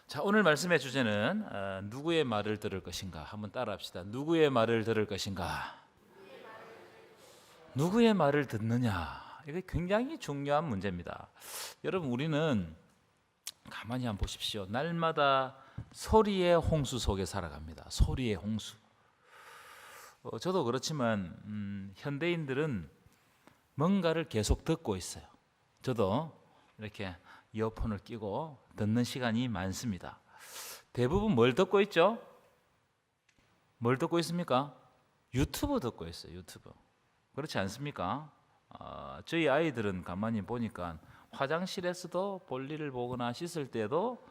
자, 오늘 말씀의 주제는 누구의 말을 들을 것인가 한번 따라합시다. 누구의 말을 들을 것인가? 누구의 말을 듣느냐? 이게 굉장히 중요한 문제입니다. 여러분, 우리는 가만히 한번 보십시오. 날마다 소리의 홍수 속에 살아갑니다. 소리의 홍수. 저도 그렇지만 현대인들은 뭔가를 계속 듣고 있어요. 저도 이렇게 이어폰을 끼고 듣는 시간이 많습니다. 대부분 뭘 듣고 있죠? 뭘 듣고 있습니까? 유튜브 듣고 있어요. 유튜브. 그렇지 않습니까? 저희 아이들은 가만히 보니까 화장실에서도 볼일을 보거나 씻을 때도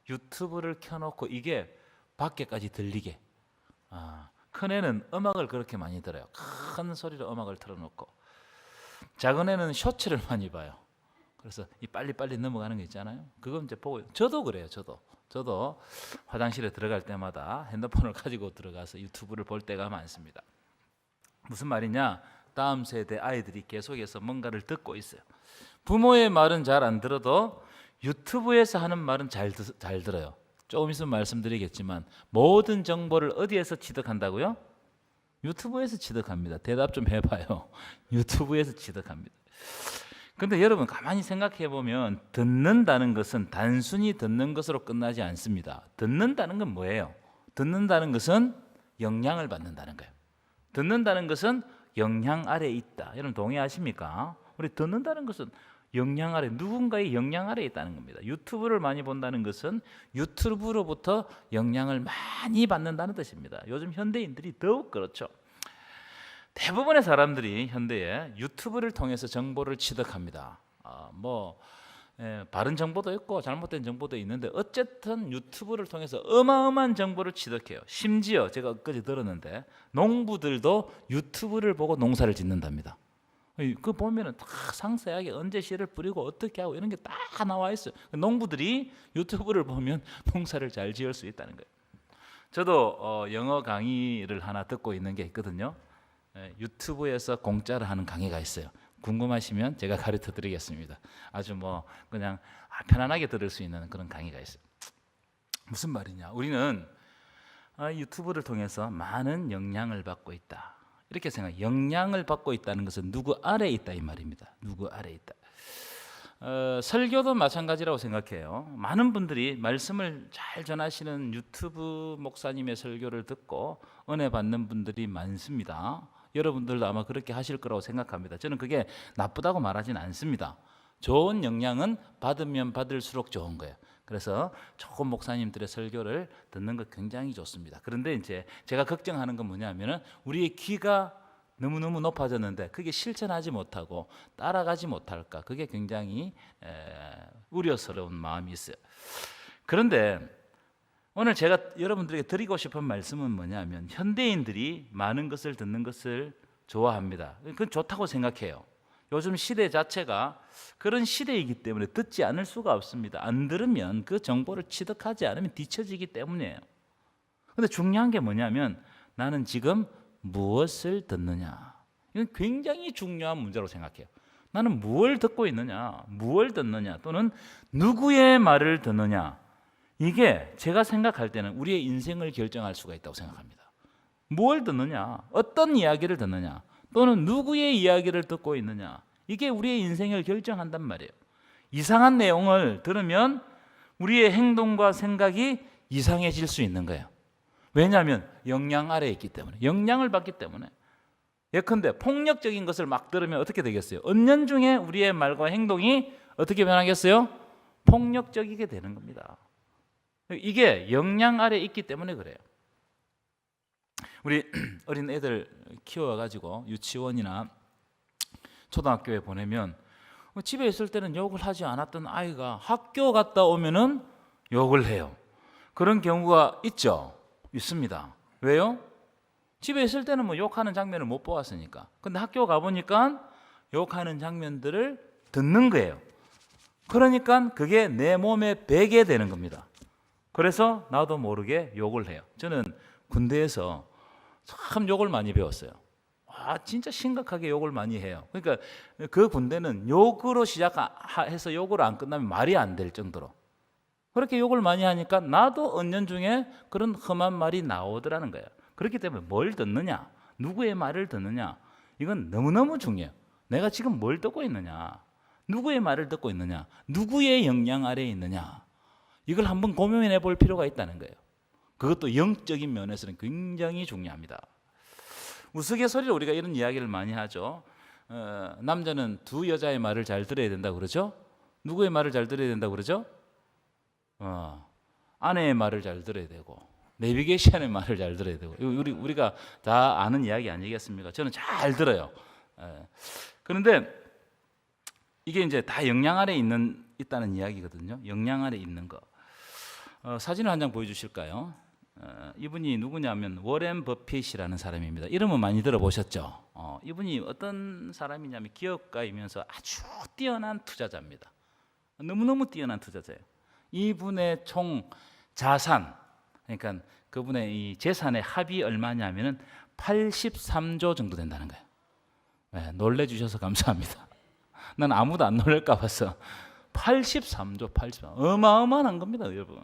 유튜브를 켜놓고 이게 밖에까지 들리게. 큰애는 음악을 그렇게 많이 들어요. 큰 소리로 음악을 틀어놓고. 작은 애는 쇼츠를 많이 봐요. 그래서 이 빨리빨리 넘어가는 거 있잖아요. 그건 이제 보고, 저도 그래요. 저도 화장실에 들어갈 때마다 핸드폰을 가지고 들어가서 유튜브를 볼 때가 많습니다. 무슨 말이냐? 다음 세대 아이들이 계속해서 뭔가를 듣고 있어요. 부모의 말은 잘 안 들어도 유튜브에서 하는 말은 잘 들어요. 조금 있으면 말씀드리겠지만 모든 정보를 어디에서 취득한다고요? 유튜브에서 취득합니다. 대답 좀 해봐요. 유튜브에서 취득합니다. 근데 여러분 가만히 생각해 보면 듣는다는 것은 단순히 듣는 것으로 끝나지 않습니다. 듣는다는 건 뭐예요? 듣는다는 것은 영향을 받는다는 거예요. 듣는다는 것은 영향 아래에 있다. 여러분 동의하십니까? 우리 듣는다는 것은 영향 아래, 누군가의 영향 아래에 있다는 겁니다. 유튜브를 많이 본다는 것은 유튜브로부터 영향을 많이 받는다는 뜻입니다. 요즘 현대인들이 더욱 그렇죠. 대부분의 사람들이 현대에 유튜브를 통해서 정보를 취득합니다. 바른 정보도 있고 잘못된 정보도 있는데 어쨌든 유튜브를 통해서 어마어마한 정보를 취득해요. 심지어 제가 엊그제 들었는데 농부들도 유튜브를 보고 농사를 짓는답니다. 그 보면은 다 상세하게 언제 씨를 뿌리고 어떻게 하고 이런 게 다 나와 있어요. 농부들이 유튜브를 보면 농사를 잘 지을 수 있다는 거예요. 저도 영어 강의를 하나 듣고 있는 게 있거든요. 유튜브에서 공짜로 하는 강의가 있어요. 궁금하시면 제가 가르쳐 드리겠습니다. 아주 그냥 편안하게 들을 수 있는 그런 강의가 있어요. 무슨 말이냐? 우리는 유튜브를 통해서 많은 영향을 받고 있다. 이렇게 생각해요. 영향을 받고 있다는 것은 누구 아래에 있다 이 말입니다. 누구 아래에 있다. 설교도 마찬가지라고 생각해요. 많은 분들이 말씀을 잘 전하시는 유튜브 목사님의 설교를 듣고 은혜 받는 분들이 많습니다. 여러분들도 아마 그렇게 하실 거라고 생각합니다. 저는 그게 나쁘다고 말하지는 않습니다. 좋은 영향은 받으면 받을수록 좋은 거예요. 그래서 좋은 목사님들의 설교를 듣는 거 굉장히 좋습니다. 그런데 이제 제가 걱정하는 건 뭐냐면은 우리의 귀가 너무너무 높아졌는데 그게 실천하지 못하고 따라가지 못할까? 그게 굉장히 우려스러운 마음이 있어요. 그런데 오늘 제가 여러분들에게 드리고 싶은 말씀은 뭐냐면 현대인들이 많은 것을 듣는 것을 좋아합니다. 그건 좋다고 생각해요. 요즘 시대 자체가 그런 시대이기 때문에 듣지 않을 수가 없습니다. 안 들으면 그 정보를 취득하지 않으면 뒤처지기 때문이에요. 그런데 중요한 게 뭐냐면 나는 지금 무엇을 듣느냐. 이건 굉장히 중요한 문제로 생각해요. 나는 무엇을 듣고 있느냐, 무엇을 듣느냐, 또는 누구의 말을 듣느냐. 이게 제가 생각할 때는 우리의 인생을 결정할 수가 있다고 생각합니다. 뭘 듣느냐, 어떤 이야기를 듣느냐, 또는 누구의 이야기를 듣고 있느냐. 이게 우리의 인생을 결정한단 말이에요. 이상한 내용을 들으면 우리의 행동과 생각이 이상해질 수 있는 거예요. 왜냐하면 영향 아래에 있기 때문에, 영향을 받기 때문에. 예컨대 폭력적인 것을 막 들으면 어떻게 되겠어요? 은연중에 우리의 말과 행동이 어떻게 변하겠어요? 폭력적이게 되는 겁니다. 이게 영향 아래에 있기 때문에 그래요. 우리 어린 애들 키워가지고 유치원이나 초등학교에 보내면 집에 있을 때는 욕을 하지 않았던 아이가 학교 갔다 오면은 욕을 해요. 그런 경우가 있죠? 있습니다. 왜요? 집에 있을 때는 욕하는 장면을 못 보았으니까. 근데 학교 가보니까 욕하는 장면들을 듣는 거예요. 그러니까 그게 내 몸에 배게 되는 겁니다. 그래서 나도 모르게 욕을 해요. 저는 군대에서 참 욕을 많이 배웠어요. 진짜 심각하게 욕을 많이 해요. 그러니까 그 군대는 욕으로 시작해서 욕으로 안 끝나면 말이 안 될 정도로 그렇게 욕을 많이 하니까 나도 은연중에 그런 험한 말이 나오더라는 거예요. 그렇기 때문에 뭘 듣느냐, 누구의 말을 듣느냐, 이건 너무너무 중요해요. 내가 지금 뭘 듣고 있느냐, 누구의 말을 듣고 있느냐, 누구의 영향 아래에 있느냐, 이걸 한번 고민해 볼 필요가 있다는 거예요. 그것도 영적인 면에서는 굉장히 중요합니다. 우스갯소리로 우리가 이런 이야기를 많이 하죠. 남자는 두 여자의 말을 잘 들어야 된다고 그러죠. 누구의 말을 잘 들어야 된다고 그러죠? 아내의 말을 잘 들어야 되고, 내비게이션의 말을 잘 들어야 되고. 우리가 다 아는 이야기 아니겠습니까? 저는 잘 들어요. 그런데 이게 이제 다 영향 아래 있다는 이야기거든요. 영향 아래 있는 거. 사진을 한 장 보여주실까요? 이분이 누구냐면 워렌 버핏이라는 사람입니다. 이름은 많이 들어보셨죠? 이분이 어떤 사람이냐면 기업가이면서 아주 뛰어난 투자자입니다. 너무너무 뛰어난 투자자예요. 이분의 총 자산, 그러니까 그분의 이 재산의 합이 얼마냐면은 83조 정도 된다는 거예요. 네, 놀래주셔서 감사합니다. 난 아무도 안 놀랄까 봐서 83조, 83조 어마어마한 겁니다, 여러분.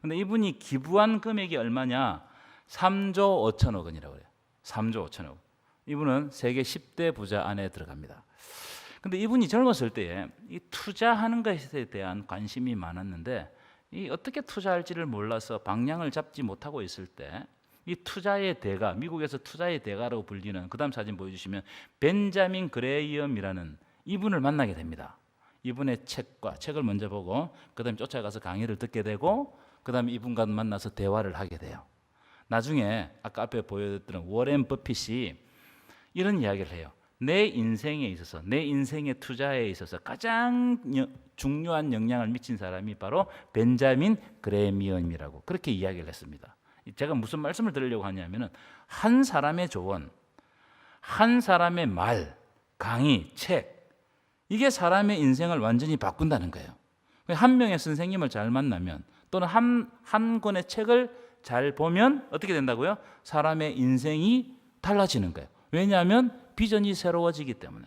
근데 이분이 기부한 금액이 얼마냐? 3조 5천억 원이라고 그래요. 3조 5천억 원. 이분은 세계 10대 부자 안에 들어갑니다. 근데 이분이 젊었을 때에 이 투자하는 것에 대한 관심이 많았는데 이 어떻게 투자할지를 몰라서 방향을 잡지 못하고 있을 때 이 투자의 대가, 미국에서 투자의 대가라고 불리는, 그다음 사진 보여주시면 벤자민 그레이엄이라는 이분을 만나게 됩니다. 이분의 책을 먼저 보고 그다음에 쫓아가서 강의를 듣게 되고 그다음에 이분과 만나서 대화를 하게 돼요. 나중에 아까 앞에 보여드렸던 워렌 버핏이 이런 이야기를 해요. 내 인생에 있어서, 내 인생의 투자에 있어서 가장 중요한 영향을 미친 사람이 바로 벤자민 그레이엄이라고 그렇게 이야기를 했습니다. 제가 무슨 말씀을 드리려고 하냐면은 한 사람의 조언, 한 사람의 말, 강의, 책, 이게 사람의 인생을 완전히 바꾼다는 거예요. 한 명의 선생님을 잘 만나면 또는 한 권의 책을 잘 보면 어떻게 된다고요? 사람의 인생이 달라지는 거예요. 왜냐하면 비전이 새로워지기 때문에.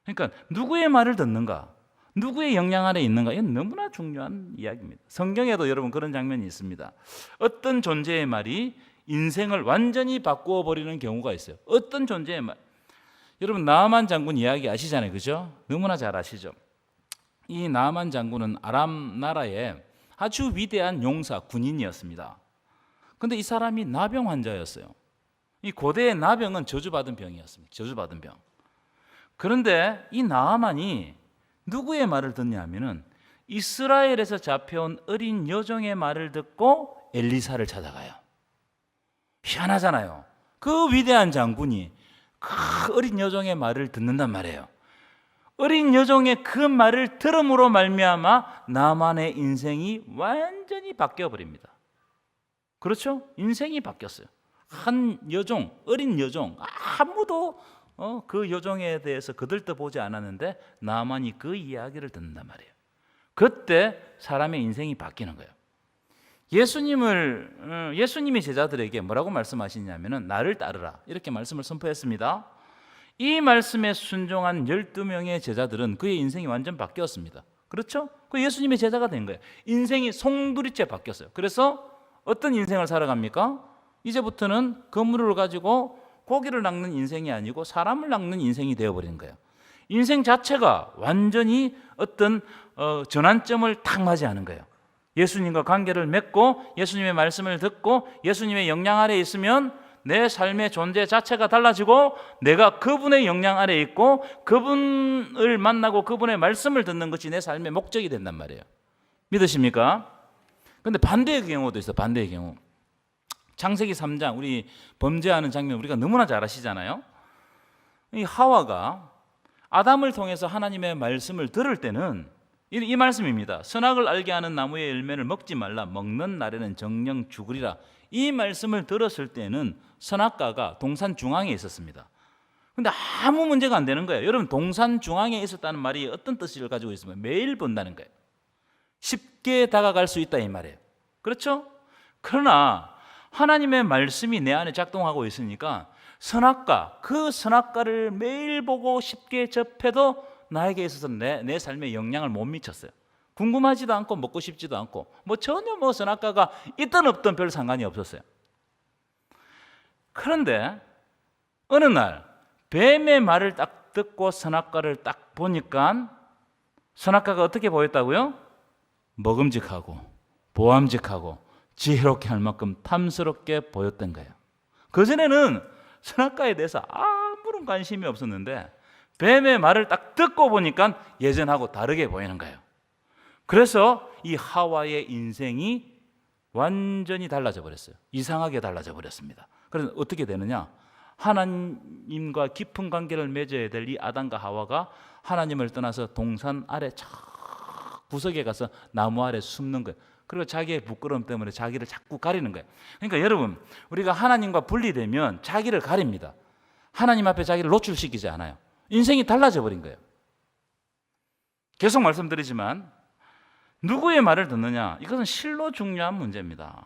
그러니까 누구의 말을 듣는가, 누구의 영향 아래 있는가, 이건 너무나 중요한 이야기입니다. 성경에도 여러분 그런 장면이 있습니다. 어떤 존재의 말이 인생을 완전히 바꾸어 버리는 경우가 있어요. 어떤 존재의 말. 여러분 나아만 장군 이야기 아시잖아요, 그죠? 너무나 잘 아시죠? 이 나아만 장군은 아람 나라의 아주 위대한 용사, 군인이었습니다. 그런데 이 사람이 나병 환자였어요. 이 고대의 나병은 저주받은 병이었습니다. 저주받은 병. 그런데 이 나아만이 누구의 말을 듣냐면은 이스라엘에서 잡혀온 어린 여종의 말을 듣고 엘리사를 찾아가요. 희한하잖아요. 그 위대한 장군이 그 어린 여종의 말을 듣는단 말이에요. 어린 여종의 그 말을 들음으로 말미암아 나만의 인생이 완전히 바뀌어 버립니다. 그렇죠? 인생이 바뀌었어요. 한 여종, 어린 여종, 아무도 그 여종에 대해서 거들떠보지 않았는데 나만이 그 이야기를 듣는단 말이에요. 그때 사람의 인생이 바뀌는 거예요. 예수님이 제자들에게 뭐라고 말씀하시냐면은 나를 따르라 이렇게 말씀을 선포했습니다. 이 말씀에 순종한 12명의 제자들은 그의 인생이 완전 바뀌었습니다. 그렇죠? 그 예수님의 제자가 된 거예요. 인생이 송두리째 바뀌었어요. 그래서 어떤 인생을 살아갑니까? 이제부터는 그물을 가지고 고기를 낚는 인생이 아니고 사람을 낚는 인생이 되어버린 거예요. 인생 자체가 완전히 어떤 전환점을 탁 맞이하는 거예요. 예수님과 관계를 맺고 예수님의 말씀을 듣고 예수님의 영향 아래에 있으면 내 삶의 존재 자체가 달라지고 내가 그분의 영향 아래에 있고 그분을 만나고 그분의 말씀을 듣는 것이 내 삶의 목적이 된단 말이에요. 믿으십니까? 그런데 반대의 경우도 있어요. 반대의 경우. 창세기 3장 우리 범죄하는 장면 우리가 너무나 잘 아시잖아요. 이 하와가 아담을 통해서 하나님의 말씀을 들을 때는 이 말씀입니다. 선악을 알게 하는 나무의 열매를 먹지 말라. 먹는 날에는 정령 죽으리라. 이 말씀을 들었을 때는 선악과가 동산 중앙에 있었습니다. 그런데 아무 문제가 안 되는 거예요. 여러분 동산 중앙에 있었다는 말이 어떤 뜻을 가지고 있으면 매일 본다는 거예요. 쉽게 다가갈 수 있다 이 말이에요. 그렇죠? 그러나 하나님의 말씀이 내 안에 작동하고 있으니까 선악과, 그 선악과를 매일 보고 쉽게 접해도 나에게 있어서 내 삶에 영향을 못 미쳤어요. 궁금하지도 않고 먹고 싶지도 않고 뭐 전혀 뭐 선악과가 있든 없든 별 상관이 없었어요. 그런데 어느 날 뱀의 말을 딱 듣고 선악과를 딱 보니까 선악과가 어떻게 보였다고요? 먹음직하고 보암직하고 지혜롭게 할 만큼 탐스럽게 보였던 거예요. 그전에는 선악과에 대해서 아무런 관심이 없었는데 뱀의 말을 딱 듣고 보니까 예전하고 다르게 보이는 거예요. 그래서 이 하와의 인생이 완전히 달라져 버렸어요. 이상하게 달라져 버렸습니다. 그래서 어떻게 되느냐? 하나님과 깊은 관계를 맺어야 될 이 아담과 하와가 하나님을 떠나서 동산 아래 저 구석에 가서 나무 아래 숨는 거예요. 그리고 자기의 부끄러움 때문에 자기를 자꾸 가리는 거예요. 그러니까 여러분, 우리가 하나님과 분리되면 자기를 가립니다. 하나님 앞에 자기를 노출시키지 않아요. 인생이 달라져 버린 거예요. 계속 말씀드리지만 누구의 말을 듣느냐, 이것은 실로 중요한 문제입니다.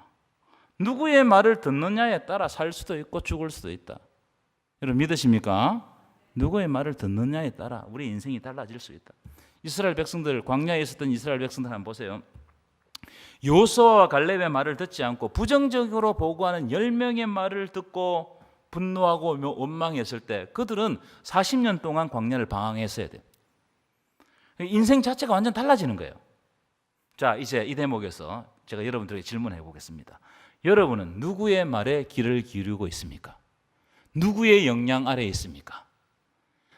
누구의 말을 듣느냐에 따라 살 수도 있고 죽을 수도 있다. 여러분 믿으십니까? 누구의 말을 듣느냐에 따라 우리 인생이 달라질 수 있다. 이스라엘 백성들, 광야에 있었던 이스라엘 백성들 한번 보세요. 요수아와 갈렙의 말을 듣지 않고 부정적으로 보고하는 10명의 말을 듣고 분노하고 원망했을 때 그들은 40년 동안 광야를 방황했어야 돼요. 인생 자체가 완전 달라지는 거예요. 자, 이제 이 대목에서 제가 여러분들에게 질문해 보겠습니다. 여러분은 누구의 말에 귀를 기울이고 있습니까? 누구의 영향 아래에 있습니까?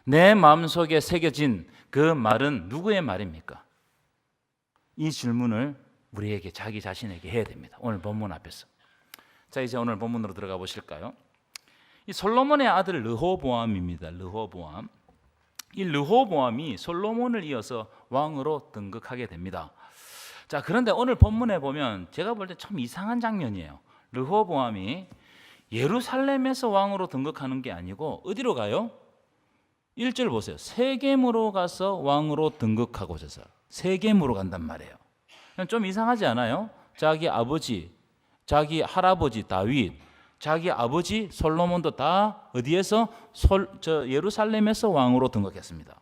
내 마음속에 새겨진 그 말은 누구의 말입니까? 이 질문을 우리에게 자기 자신에게 해야 됩니다. 오늘 본문 앞에서. 자, 이제 오늘 본문으로 들어가 보실까요? 이 솔로몬의 아들 르호보암입니다. 르호보암. 이 르호보암이 솔로몬을 이어서 왕으로 등극하게 됩니다. 자, 그런데 오늘 본문에 보면 제가 볼 때 참 이상한 장면이에요. 르호보암이 예루살렘에서 왕으로 등극하는 게 아니고 어디로 가요? 1절 보세요. 세겜으로 가서 왕으로 등극하고자 해서 세겜으로 간단 말이에요. 좀 이상하지 않아요? 자기 아버지, 자기 할아버지 다윗, 자기 아버지 솔로몬도 다 어디에서? 예루살렘에서 왕으로 등극했습니다.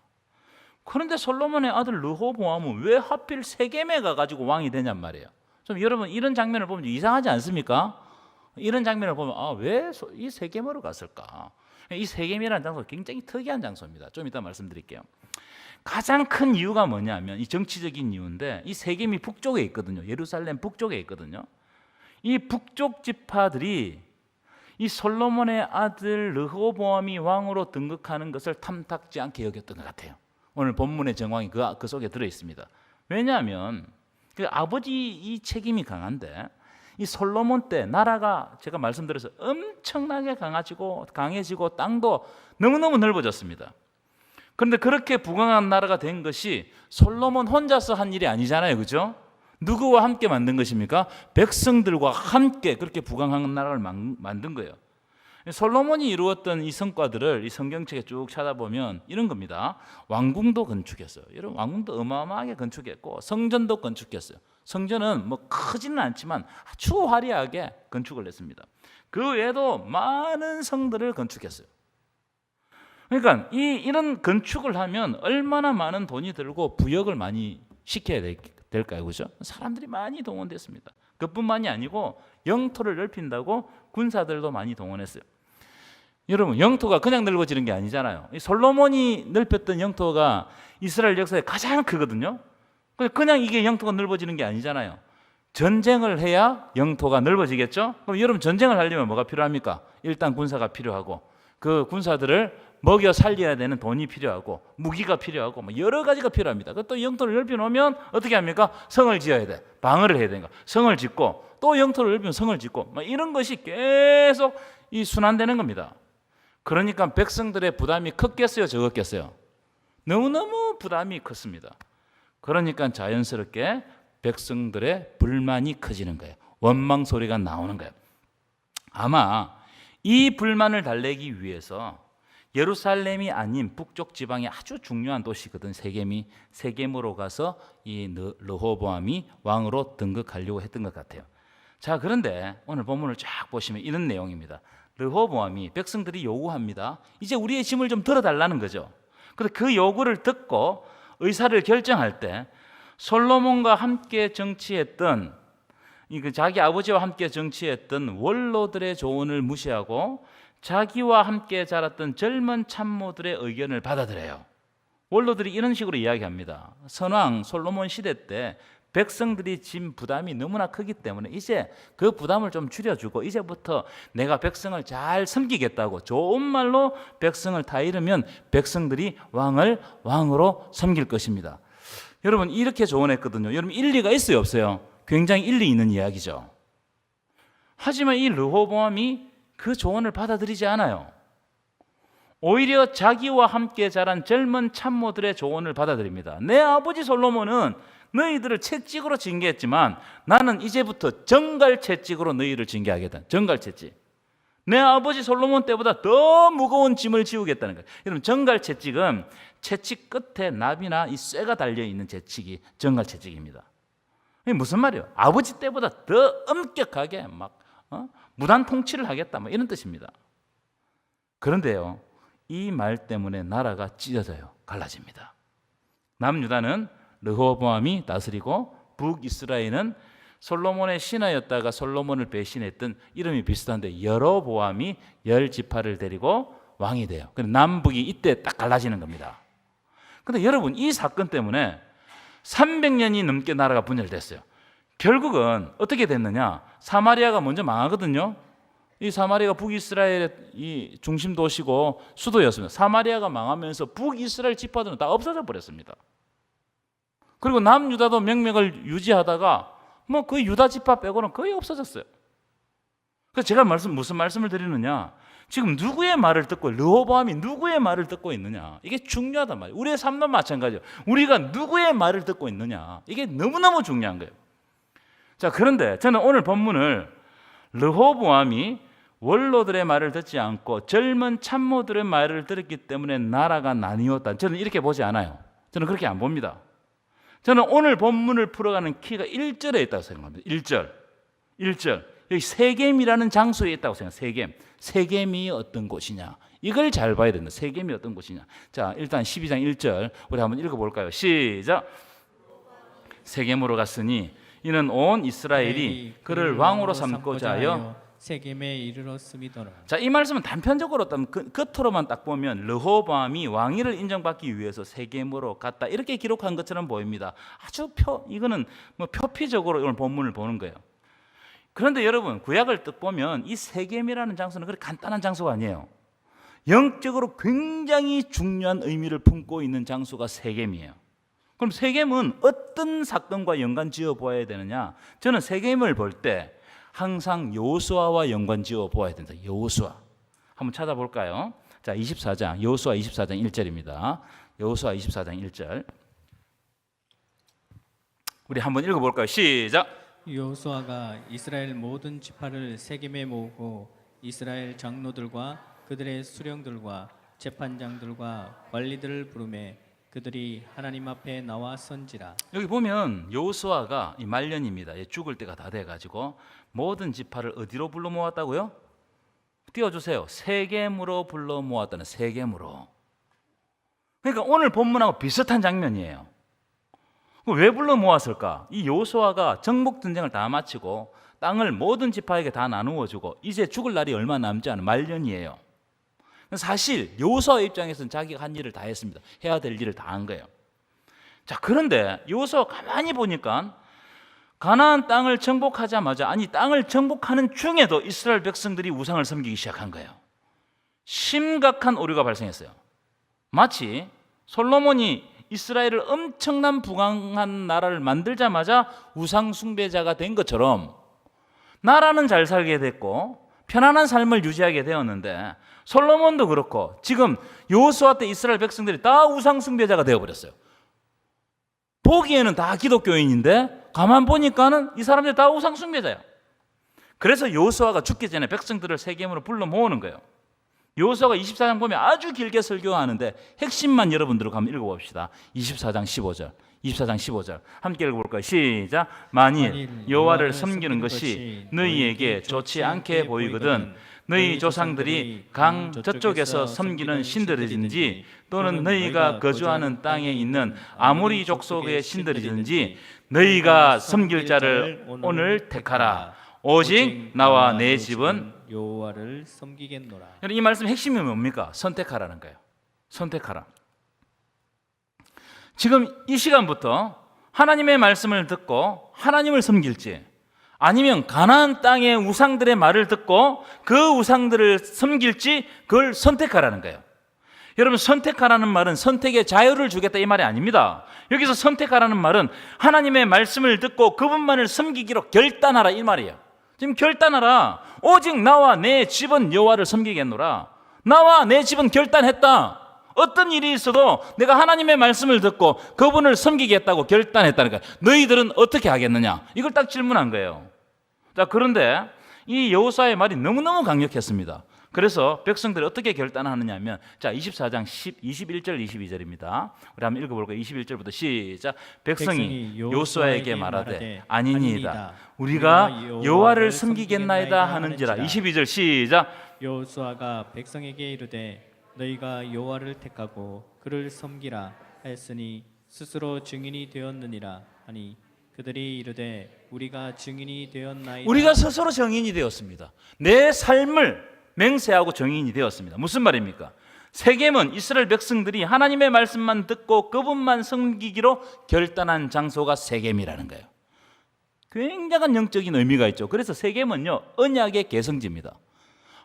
그런데 솔로몬의 아들 르호보암은 왜 하필 세겜에 가가지고 왕이 되냔 말이에요. 좀 여러분 이런 장면을 보면 이상하지 않습니까? 이런 장면을 보면 왜 이 세겜으로 갔을까? 이 세겜이라는 장소 굉장히 특이한 장소입니다. 좀 이따 말씀드릴게요. 가장 큰 이유가 뭐냐면 이 정치적인 이유인데 이 세겜이 북쪽에 있거든요. 예루살렘 북쪽에 있거든요. 이 북쪽 지파들이 이 솔로몬의 아들 르호보암이 왕으로 등극하는 것을 탐탁지 않게 여겼던 것 같아요. 오늘 본문의 정황이 그 속에 들어 있습니다. 왜냐하면 그 아버지 이 책임이 강한데 이 솔로몬 때 나라가 제가 말씀드려서 엄청나게 강해지고 땅도 너무너무 넓어졌습니다. 그런데 그렇게 부강한 나라가 된 것이 솔로몬 혼자서 한 일이 아니잖아요. 그죠? 누구와 함께 만든 것입니까? 백성들과 함께 그렇게 부강한 나라를 만든 거예요. 솔로몬이 이루었던 이 성과들을 이 성경책에 쭉 찾아보면 이런 겁니다. 왕궁도 건축했어요. 여러분 왕궁도 어마어마하게 건축했고 성전도 건축했어요. 성전은 뭐 크지는 않지만 아주 화려하게 건축을 했습니다. 그 외에도 많은 성들을 건축했어요. 그러니까 이런 건축을 하면 얼마나 많은 돈이 들고 부역을 많이 시켜야 될까요? 그죠? 사람들이 많이 동원됐습니다. 그뿐만이 아니고 영토를 넓힌다고 군사들도 많이 동원했어요. 여러분 영토가 그냥 넓어지는 게 아니잖아요. 이 솔로몬이 넓혔던 영토가 이스라엘 역사에 가장 크거든요. 그냥 이게 영토가 넓어지는 게 아니잖아요. 전쟁을 해야 영토가 넓어지겠죠? 그럼 여러분 전쟁을 하려면 뭐가 필요합니까? 일단 군사가 필요하고 그 군사들을 먹여 살려야 되는 돈이 필요하고 무기가 필요하고 뭐 여러 가지가 필요합니다. 또 영토를 넓혀 놓으면 어떻게 합니까? 성을 지어야 돼. 방어를 해야 되니까 성을 짓고 또 영토를 넓히면 성을 짓고 뭐 이런 것이 계속 이 순환되는 겁니다. 그러니까 백성들의 부담이 컸겠어요, 적었겠어요? 너무너무 부담이 컸습니다. 그러니까 자연스럽게 백성들의 불만이 커지는 거예요. 원망 소리가 나오는 거예요. 아마 이 불만을 달래기 위해서 예루살렘이 아닌 북쪽 지방의 아주 중요한 도시거든. 세겜으로 가서 이 르호보암이 왕으로 등극하려고 했던 것 같아요. 자, 그런데 오늘 본문을 쫙 보시면 이런 내용입니다. 르호보암이 백성들이 요구합니다. 이제 우리의 짐을 좀 덜어달라는 거죠. 그래서 그 요구를 듣고 의사를 결정할 때 솔로몬과 함께 정치했던 자기 아버지와 함께 정치했던 원로들의 조언을 무시하고 자기와 함께 자랐던 젊은 참모들의 의견을 받아들여요. 원로들이 이런 식으로 이야기합니다. 선왕 솔로몬 시대 때 백성들이 진 부담이 너무나 크기 때문에 이제 그 부담을 좀 줄여주고 이제부터 내가 백성을 잘 섬기겠다고 좋은 말로 백성을 다 이르면 백성들이 왕을 왕으로 섬길 것입니다. 여러분 이렇게 조언했거든요. 여러분 일리가 있어요 없어요? 굉장히 일리 있는 이야기죠. 하지만 이 르호보암이 그 조언을 받아들이지 않아요. 오히려 자기와 함께 자란 젊은 참모들의 조언을 받아들입니다. 내 아버지 솔로몬은 너희들을 채찍으로 징계했지만 나는 이제부터 정갈 채찍으로 너희를 징계하겠다. 정갈 채찍. 내 아버지 솔로몬 때보다 더 무거운 짐을 지우겠다는 거예요. 여러분 정갈 채찍은 채찍 끝에 납이나 이 쇠가 달려있는 채찍이 정갈 채찍입니다. 이게 무슨 말이에요? 아버지 때보다 더 엄격하게 막 무단 통치를 하겠다 뭐 이런 뜻입니다. 그런데요 이 말 때문에 나라가 찢어져요. 갈라집니다. 남유다는 르호보암이 다스리고 북이스라엘은 솔로몬의 신하였다가 솔로몬을 배신했던 이름이 비슷한데 여로보암이 10지파를 데리고 왕이 돼요. 그래서 남북이 이때 딱 갈라지는 겁니다. 그런데 여러분 이 사건 때문에 300년이 넘게 나라가 분열됐어요. 결국은 어떻게 됐느냐? 사마리아가 먼저 망하거든요. 이 사마리아가 북이스라엘의 이 중심 도시고 수도였습니다. 사마리아가 망하면서 북이스라엘 지파들은 다 없어져 버렸습니다. 그리고 남유다도 명맥을 유지하다가 뭐 그 유다 지파 빼고는 거의 없어졌어요. 그래서 제가 무슨 말씀을 드리느냐? 지금 누구의 말을 듣고 르호보암이 누구의 말을 듣고 있느냐? 이게 중요하단 말이에요. 우리의 삶도 마찬가지예요. 우리가 누구의 말을 듣고 있느냐? 이게 너무너무 중요한 거예요. 자, 그런데 저는 오늘 본문을 르호보암이 원로들의 말을 듣지 않고 젊은 참모들의 말을 들었기 때문에 나라가 나뉘었다. 저는 이렇게 보지 않아요. 저는 그렇게 안 봅니다. 저는 오늘 본문을 풀어가는 키가 1절에 있다고 생각합니다. 1절. 여기 세겜이라는 장소에 있다고 생각해요. 세겜이 어떤 곳이냐. 이걸 잘 봐야 된다. 세겜이 어떤 곳이냐. 자, 일단 12장 1절 우리 한번 읽어볼까요? 시작. 세겜으로 갔으니 이는 온 이스라엘이 그를 왕으로 삼고자 하여 세겜에 이르렀음이더라. 자, 이 말씀은 단편적으로 겉으로만 딱 보면 르호보암이 왕위를 인정받기 위해서 세겜으로 갔다 이렇게 기록한 것처럼 보입니다. 아주 이거는 뭐 표피적으로 오늘 본문을 보는 거예요. 그런데 여러분 구약을 딱 보면 이 세겜이라는 장소는 그렇게 간단한 장소가 아니에요. 영적으로 굉장히 중요한 의미를 품고 있는 장소가 세겜이에요. 그럼 세겜은 어떤 사건과 연관 지어 보아야 되느냐? 저는 세겜을 볼 때 항상 여호수아와 연관 지어 보아야 된다. 여호수아. 한번 찾아볼까요? 자, 24장. 여호수아 24장 1절입니다. 여호수아 24장 1절. 우리 한번 읽어 볼까요? 시작. 여호수아가 이스라엘 모든 지파를 세겜에 모으고 이스라엘 장로들과 그들의 수령들과 재판장들과 관리들을 부르매 그들이 하나님 앞에 나와 선지라. 여기 보면 여호수아가 이 말년입니다. 죽을 때가 다 돼가지고 모든 지파를 어디로 불러 모았다고요? 띄워주세요. 세겜으로 불러 모았다는 세겜으로. 그러니까 오늘 본문하고 비슷한 장면이에요. 왜 불러 모았을까? 이 여호수아가 정복 전쟁을 다 마치고 땅을 모든 지파에게 다 나누어주고 이제 죽을 날이 얼마 남지 않은 말년이에요. 사실 여호수아 입장에서는 자기가 한 일을 다 했습니다. 해야 될 일을 다 한 거예요. 자, 그런데 여호수아 가만히 보니까 가나안 땅을 정복하자마자 땅을 정복하는 중에도 이스라엘 백성들이 우상을 섬기기 시작한 거예요. 심각한 오류가 발생했어요. 마치 솔로몬이 이스라엘을 엄청난 부강한 나라를 만들자마자 우상 숭배자가 된 것처럼 나라는 잘 살게 됐고 편안한 삶을 유지하게 되었는데 솔로몬도 그렇고 지금 여호수아 때 이스라엘 백성들이 다 우상 숭배자가 되어버렸어요. 보기에는 다 기독교인인데 가만 보니까는 이 사람들 다 우상 숭배자야. 그래서 여호수아가 죽기 전에 백성들을 세겜으로 불러 모으는 거예요. 여호수아가 24장 보면 아주 길게 설교하는데 핵심만 여러분들과 한번 읽어봅시다. 24장 15절. 24장 15절 함께 읽어볼까요? 시작. 만일 여호와를 섬기는 것이 너희에게 좋지 않게 보이거든 너희 조상들이 강 저쪽에서 섬기는 신들이든지 또는 너희가 거주하는 땅에 있는 아모리 족속의 신들이든지 너희가 섬길 자를 오늘 택하라. 오직 나와 내 집은 여호와를 섬기겠노라. 이 말씀 핵심이 뭡니까? 선택하라는 거예요. 선택하라. 지금 이 시간부터 하나님의 말씀을 듣고 하나님을 섬길지, 아니면 가나안 땅의 우상들의 말을 듣고 그 우상들을 섬길지, 그걸 선택하라는 거예요. 여러분, 선택하라는 말은 선택의 자유를 주겠다 이 말이 아닙니다. 여기서 선택하라는 말은 하나님의 말씀을 듣고 그분만을 섬기기로 결단하라 이 말이에요. 지금 결단하라. 오직 나와 내 집은 여호와를 섬기겠노라. 나와 내 집은 결단했다. 어떤 일이 있어도 내가 하나님의 말씀을 듣고 그분을 섬기겠다고 결단했다는 거예요. 너희들은 어떻게 하겠느냐? 이걸 딱 질문한 거예요. 자, 그런데 이 여호수아의 말이 너무너무 강력했습니다. 그래서 백성들이 어떻게 결단하느냐 하면, 자, 24장 21절 22절입니다. 우리 한번 읽어볼까요? 21절부터 시작. 백성이 여호수아에게 말하되 아니니이다. 우리가 여호와를 섬기겠나이다 하는지라. 22절 시작. 여호수아가 백성에게 이르되 너희가 여호와를 택하고 그를 섬기라 하였으니 스스로 증인이 되었느니라 하니 그들이 이르되 우리가 증인이 되었나이다. 우리가 스스로 증인이 되었습니다. 내 삶을 맹세하고 증인이 되었습니다. 무슨 말입니까? 세겜은 이스라엘 백성들이 하나님의 말씀만 듣고 그분만 섬기기로 결단한 장소가 세겜이라는 거예요. 굉장한 영적인 의미가 있죠. 그래서 세겜은요, 언약의 계승지입니다.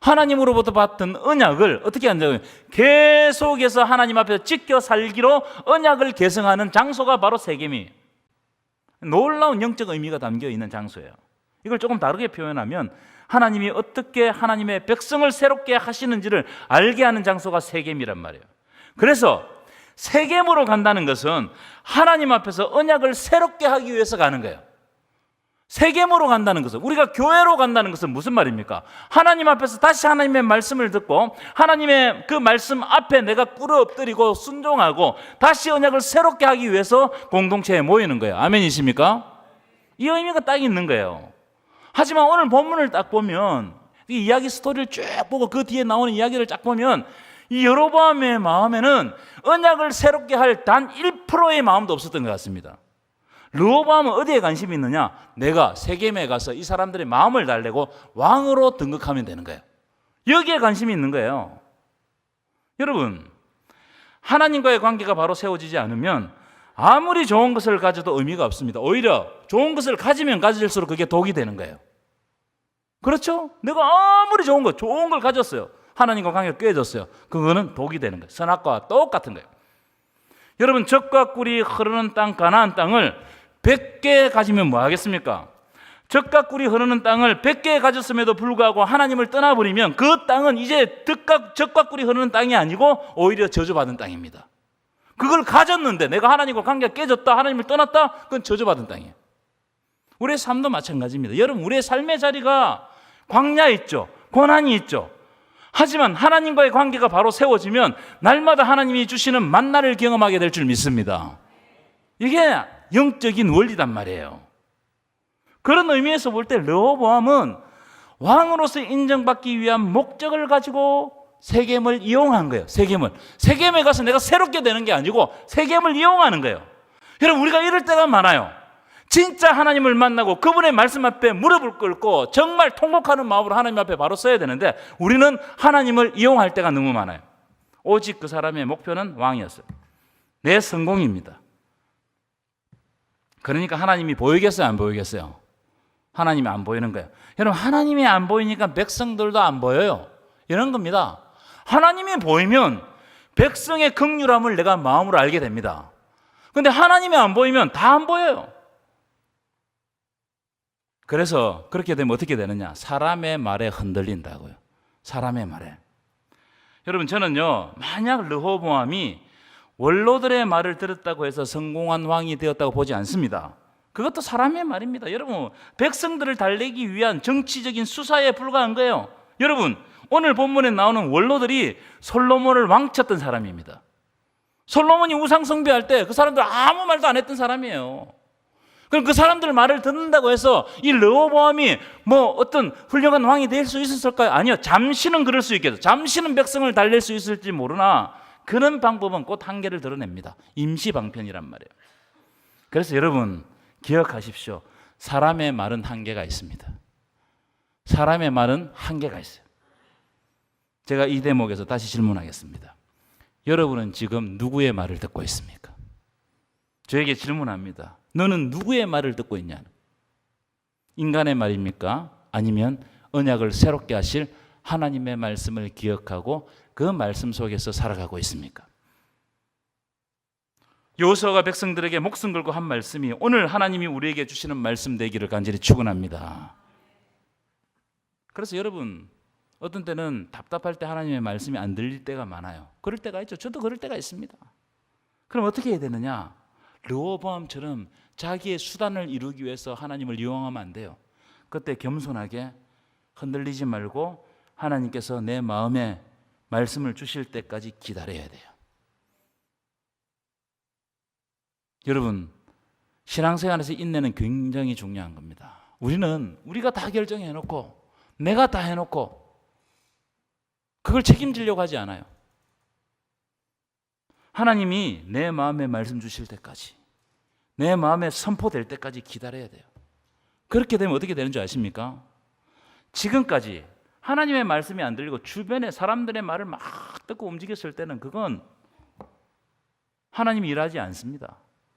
하나님으로부터 받던 언약을 어떻게 한다고요? 계속해서 하나님 앞에서 지켜 살기로 언약을 계승하는 장소가 바로 세겜이에요. 놀라운 영적 의미가 담겨 있는 장소예요. 이걸 조금 다르게 표현하면 하나님이 어떻게 하나님의 백성을 새롭게 하시는지를 알게 하는 장소가 세겜이란 말이에요. 그래서 세겜으로 간다는 것은 하나님 앞에서 언약을 새롭게 하기 위해서 가는 거예요. 세겜으로 간다는 것은, 우리가 교회로 간다는 것은 무슨 말입니까? 하나님 앞에서 다시 하나님의 말씀을 듣고 하나님의 그 말씀 앞에 내가 꿇어 엎드리고 순종하고 다시 언약을 새롭게 하기 위해서 공동체에 모이는 거예요. 아멘이십니까? 이 의미가 딱 있는 거예요. 하지만 오늘 본문을 딱 보면, 이 이야기 스토리를 쭉 보고 그 뒤에 나오는 이야기를 딱 보면 이 여로보암의 마음에는 언약을 새롭게 할 단 1%의 마음도 없었던 것 같습니다. 르호보암은 어디에 관심이 있느냐? 내가 세겜에 가서 이 사람들의 마음을 달래고 왕으로 등극하면 되는 거예요. 여기에 관심이 있는 거예요. 여러분, 하나님과의 관계가 바로 세워지지 않으면 아무리 좋은 것을 가져도 의미가 없습니다. 오히려 좋은 것을 가지면 가질수록 그게 독이 되는 거예요. 그렇죠? 내가 아무리 좋은 걸 가졌어요. 하나님과 관계가 깨졌어요. 그거는 독이 되는 거예요. 선악과와 똑같은 거예요. 여러분, 젖과 꿀이 흐르는 땅 가나안 땅을 100개 가지면 뭐 하겠습니까? 젖과 꿀이 흐르는 땅을 100개 가졌음에도 불구하고 하나님을 떠나버리면 그 땅은 이제 젖과 꿀이 흐르는 땅이 아니고 오히려 저주받은 땅입니다. 그걸 가졌는데 내가 하나님과 관계가 깨졌다, 하나님을 떠났다, 그건 저주받은 땅이에요. 우리의 삶도 마찬가지입니다. 여러분, 우리의 삶의 자리가 광야에 있죠. 고난이 있죠. 하지만 하나님과의 관계가 바로 세워지면 날마다 하나님이 주시는 만나를 경험하게 될 줄 믿습니다. 이게 영적인 원리단 말이에요. 그런 의미에서 볼 때 르호보암은 왕으로서 인정받기 위한 목적을 가지고 세겜을 이용한 거예요. 세겜에 가서 내가 새롭게 되는 게 아니고 세겜을 이용하는 거예요. 여러분, 우리가 이럴 때가 많아요. 진짜 하나님을 만나고 그분의 말씀 앞에 무릎을 꿇고 정말 통곡하는 마음으로 하나님 앞에 바로 서야 되는데 우리는 하나님을 이용할 때가 너무 많아요. 오직 그 사람의 목표는 왕이었어요. 내 성공입니다. 그러니까 하나님이 보이겠어요, 안 보이겠어요? 하나님이 안 보이는 거예요. 여러분, 하나님이 안 보이니까 백성들도 안 보여요. 이런 겁니다. 하나님이 보이면 백성의 긍휼함을 내가 마음으로 알게 됩니다. 그런데 하나님이 안 보이면 다 안 보여요. 그래서 그렇게 되면 어떻게 되느냐? 사람의 말에 흔들린다고요. 사람의 말에. 여러분, 저는요, 만약 르호보암이 원로들의 말을 들었다고 해서 성공한 왕이 되었다고 보지 않습니다. 그것도 사람의 말입니다. 여러분, 백성들을 달래기 위한 정치적인 수사에 불과한 거예요. 여러분, 오늘 본문에 나오는 원로들이 솔로몬을 왕쳤던 사람입니다. 솔로몬이 우상 숭배할 때 그 사람들 아무 말도 안 했던 사람이에요. 그럼 그 사람들 말을 듣는다고 해서 이 르호보암이 뭐 어떤 훌륭한 왕이 될 수 있었을까요? 아니요. 잠시는 그럴 수 있겠죠. 잠시는 백성을 달랠 수 있을지 모르나 그런 방법은 곧 한계를 드러냅니다. 임시 방편이란 말이에요. 그래서 여러분 기억하십시오. 사람의 말은 한계가 있습니다. 사람의 말은 한계가 있어요. 제가 이 대목에서 다시 질문하겠습니다. 여러분은 지금 누구의 말을 듣고 있습니까? 저에게 질문합니다. 너는 누구의 말을 듣고 있냐? 인간의 말입니까? 아니면 언약을 새롭게 하실 하나님의 말씀을 기억하고 그 말씀 속에서 살아가고 있습니까? 여호수아가 백성들에게 목숨 걸고 한 말씀이 오늘 하나님이 우리에게 주시는 말씀 되기를 간절히 축원합니다. 그래서 여러분 어떤 때는 답답할 때 하나님의 말씀이 안 들릴 때가 많아요. 그럴 때가 있죠. 저도 그럴 때가 있습니다. 그럼 어떻게 해야 되느냐? 르호보암처럼 자기의 수단을 이루기 위해서 하나님을 이용하면 안 돼요. 그때 겸손하게 흔들리지 말고 하나님께서 내 마음에 말씀을 주실 때까지 기다려야 돼요. 여러분 신앙생활에서 인내는 굉장히 중요한 겁니다. 우리가 다 결정해놓고 내가 다 해놓고 그걸 책임지려고 하지 않아요. 하나님이 내 마음에 말씀 주실 때까지 내 마음에 선포될 때까지 기다려야 돼요. 그렇게 되면 어떻게 되는 줄 아십니까? 지금까지 하나님의 말씀이 안 들리고 주변의 사람들의 말을 막 듣고 움직였을 때는 그건 하나님이 일하지 않습니다.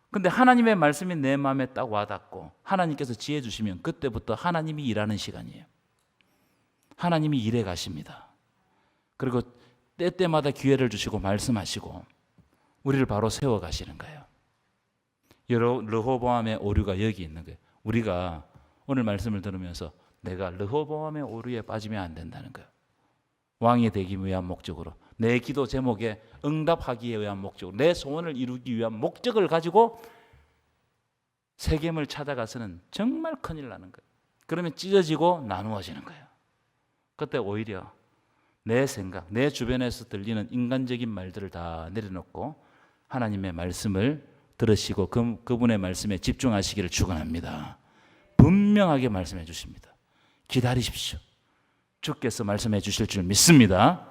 근데 하나님의 말씀이 내 마음에 딱 와닿고 하나님께서 지혜 주시면 그때부터 하나님이 일하는 시간이에요. 하나님이 일해 가십니다. 그리고 때때마다 기회를 주시고 말씀하시고 우리를 바로 세워 가시는 거예요. 르호보암의 오류가 여기 있는 거예요. 우리가 오늘 말씀을 들으면서 내가 르호보암의 오류에 빠지면 안 된다는 거예요. 왕이 되기 위한 목적으로 내 기도 제목에 응답하기에 의한 목적으로 내 소원을 이루기 위한 목적을 가지고 세겜을 찾아가서는 정말 큰일 나는 거예요. 그러면 찢어지고 나누어지는 거예요. 그때 오히려 내 생각, 내 주변에서 들리는 인간적인 말들을 다 내려놓고 하나님의 말씀을 들으시고 그분의 말씀에 집중하시기를 축원합니다. 분명하게 말씀해 주십니다. 기다리십시오. 주께서 말씀해 주실 줄 믿습니다.